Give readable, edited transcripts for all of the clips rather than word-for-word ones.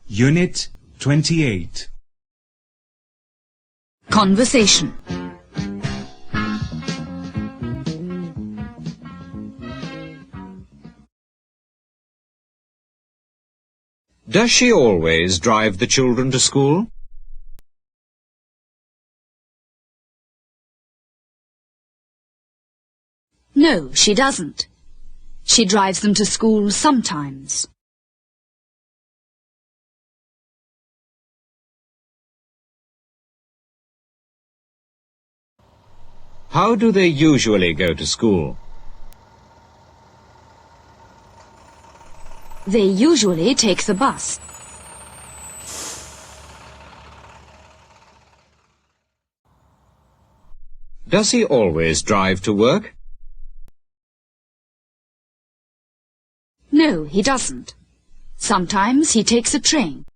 Unit 28. Conversation. Does she always drive the children to school? No, she doesn't. She drives them to school sometimes. How do they usually go to school? They usually take the bus. Does he always drive to work? No, he doesn't. Sometimes he takes a train.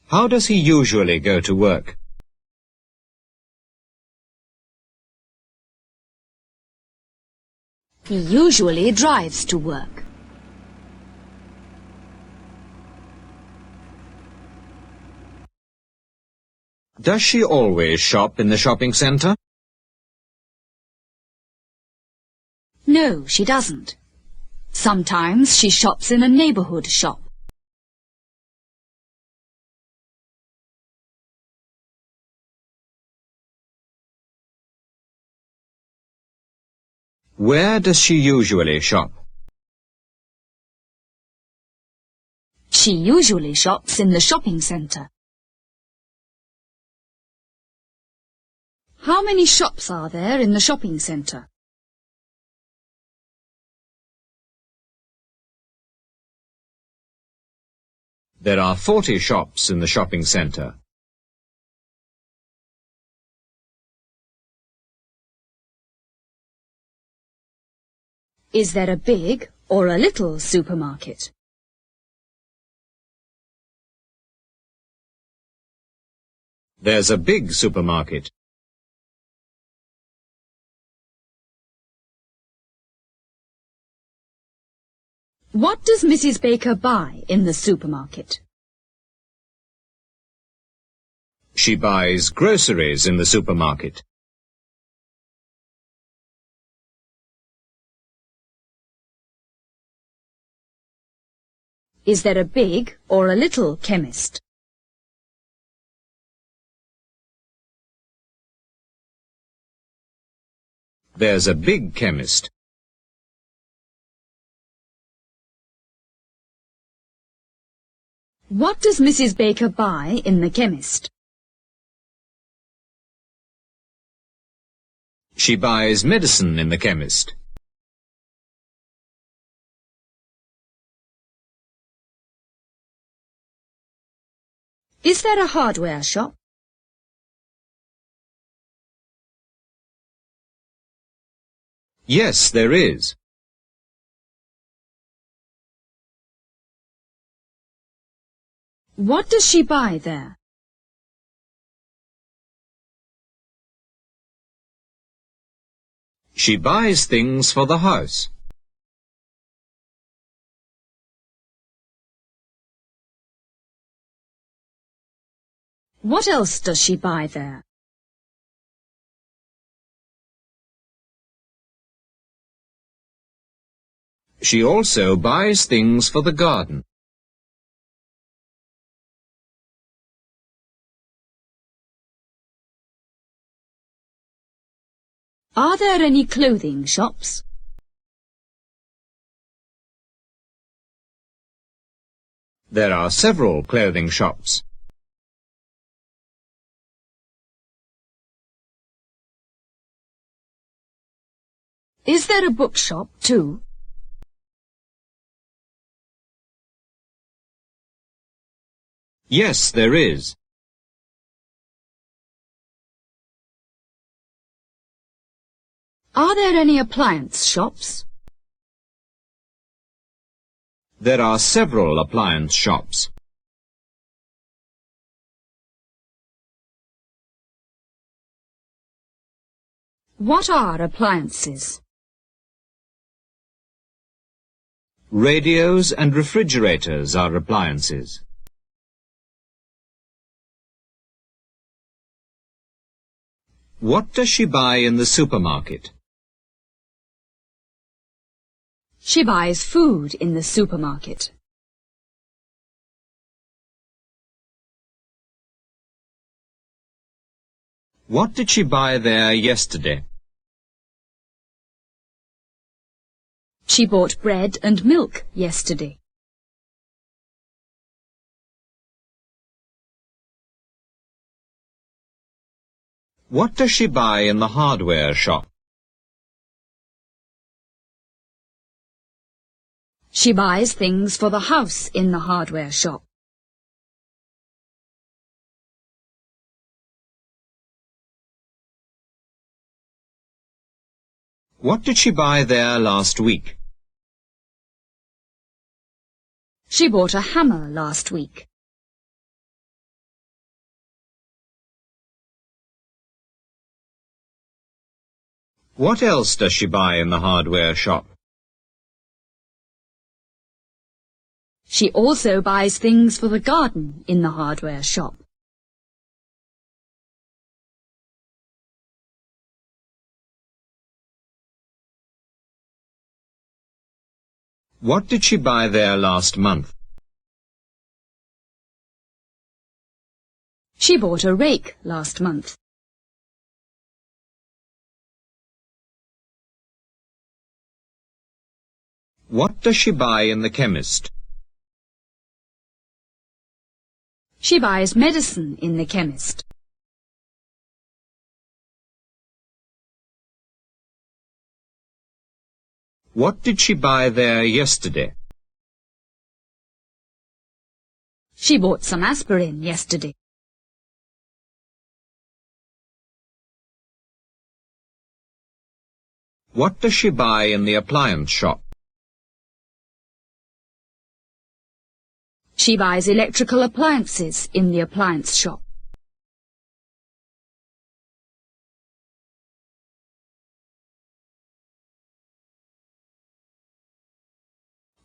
How does he usually go to work? He usually drives to work. Does she always shop in the shopping centre? No, she doesn't. Sometimes she shops in a neighborhood shop. Where does she usually shop? She usually shops in the shopping centre. How many shops are there in the shopping centre? There are 40 shops in the shopping centre. Is there a big or a little supermarket? There's a big supermarket. What does Mrs. Baker buy in the supermarket? She buys groceries in the supermarket. Is there a big or a little chemist? There's a big chemist. What does Mrs. Baker buy in the chemist? She buys medicine in the chemist. Is there a hardware shop? Yes, there is. What does she buy there? She buys things for the house. What else does she buy there? She also buys things for the garden. Are there any clothing shops? There are several clothing shops. Is there a bookshop too? Yes, there is. Are there any appliance shops? There are several appliance shops. What are appliances? Radios and refrigerators are appliances. What does she buy in the supermarket? She buys food in the supermarket. What did she buy there yesterday? She bought bread and milk yesterday. What does she buy in the hardware shop? She buys things for the house in the hardware shop. What did she buy there last week? She bought a hammer last week. What else does she buy in the hardware shop? She also buys things for the garden in the hardware shop. What did she buy there last month? She bought a rake last month. What does she buy in the chemist? She buys medicine in the chemist. What did she buy there yesterday? She bought some aspirin yesterday. What does she buy in the appliance shop? She buys electrical appliances in the appliance shop.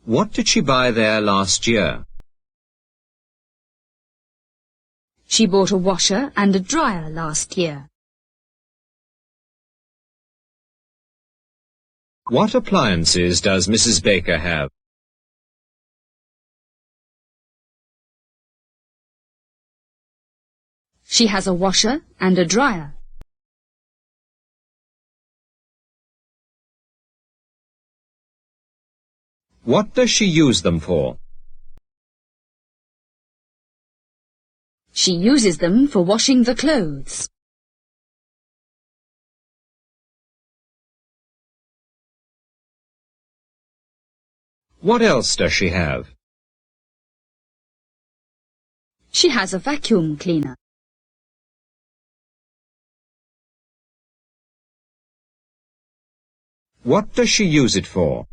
What did she buy there last year? She bought a washer and a dryer last year. What appliances does Mrs. Baker have? She has a washer and a dryer. What does she use them for? She uses them for washing the clothes. What else does she have? She has a vacuum cleaner. What does she use it for?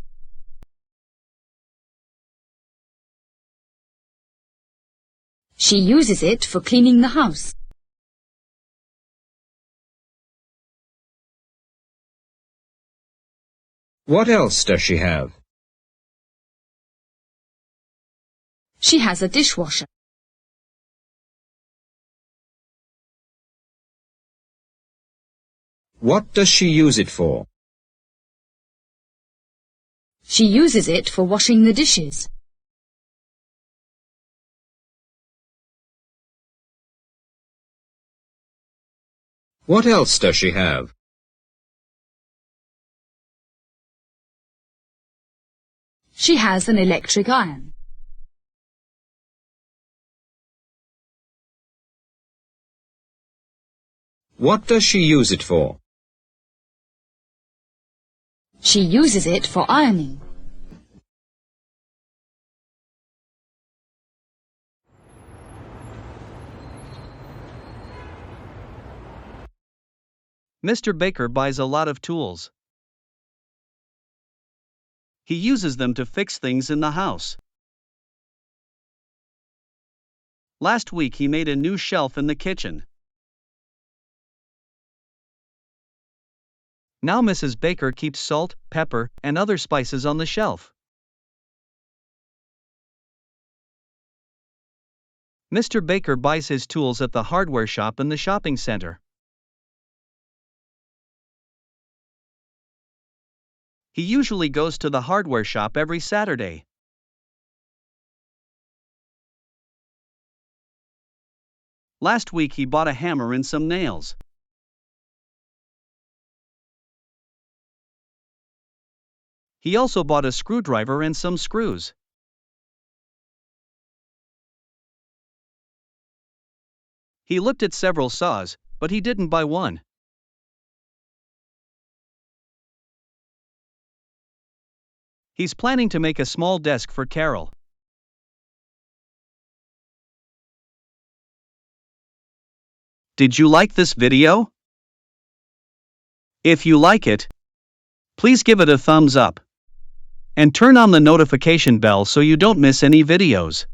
She uses it for cleaning the house. What else does she have? She has a dishwasher. What does she use it for? She uses it for washing the dishes. What else does she have? She has an electric iron. What does she use it for? She uses it for ironing. Mr. Baker buys a lot of tools. He uses them to fix things in the house. Last week he made a new shelf in the kitchen. Now Mrs. Baker keeps salt, pepper, and other spices on the shelf. Mr. Baker buys his tools at the hardware shop in the shopping center. He usually goes to the hardware shop every Saturday. Last week he bought a hammer and some nails. He also bought a screwdriver and some screws. He looked at several saws, but he didn't buy one. He's planning to make a small desk for Carol. Did you like this video? If you like it, please give it a thumbs up and turn on the notification bell so you don't miss any videos.